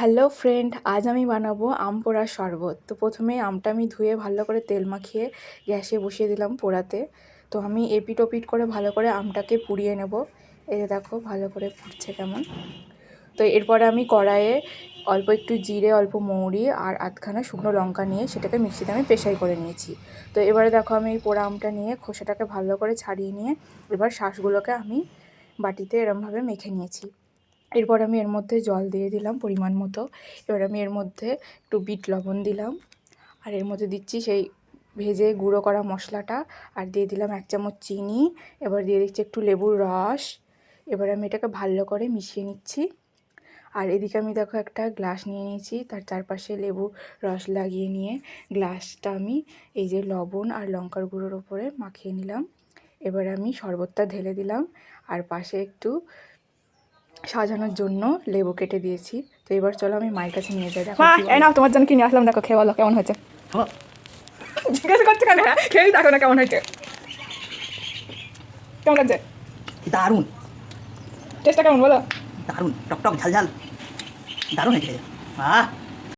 Hello friend, আজ আমি বানাবো আম পোড়ার শরবত। তো প্রথমে আমটা আমি ধুয়ে ভালো করে তেল মাখিয়ে গ্যাসে বসিয়ে দিলাম পোড়াতে। তো আমি এপিট ওপিট করে ভালো করে আমটাকে পুড়িয়ে নেব। এই যে দেখো ভালো করে পুড়ছে কেমন। তো এরপরে আমি কড়াইয়ে অল্প একটু জিরে, অল্প মৌরি আর আধখানা শুকনো লঙ্কা নিয়ে সেটাকে মিক্সিতে আমি পেশাই করে নিয়েছি। তো এবারে দেখো আমি এই পোড়া আমটা নিয়ে খোসাটাকে ভালো করে ছাড়িয়ে নিয়ে এবার শাঁসগুলোকে আমি বাটিতে এরমভাবে মেখে নিয়েছি। এরপর আমি এর মধ্যে জল দিয়ে দিলাম পরিমাণ মতো। এবার আমি এর মধ্যে একটু বিট লবণ দিলাম, আর এর মধ্যে দিচ্ছি সেই ভেজে গুঁড়ো করা মশলাটা, আর দিয়ে দিলাম 1 চামচ চিনি। এবার দিয়ে দিচ্ছি একটু লেবুর রস। এবার আমি এটাকে ভালো করে মিশিয়ে নিচ্ছি। আর এদিকে আমি দেখো একটা গ্লাস নিয়ে নিয়েছি, তার চারপাশে লেবু রস লাগিয়ে নিয়ে গ্লাসটা আমি এই যে লবণ আর লঙ্কার গুঁড়োর ওপরে মাখিয়ে নিলাম। এবার আমি শরবতটা ঢেলে দিলাম, আর পাশে একটু সাজানোর জন্য লেবু কেটে দিয়েছি। তো এবার চলো আমি মায়ের কাছে নিয়ে যাই। দেখো এই না, তোমার জন্য কিনে আসলাম, দেখো খেয়ে বলো কেমন হয়েছে। জিজ্ঞাসা করছে কেন? হ্যাঁ খেয়েই দেখো না কেমন হয়েছে। কেমন লাগছে? দারুণ। টেস্টটা কেমন বলো? দারুণ, টকটক ঝালঝাল, দারুণ হয়েছে। আহ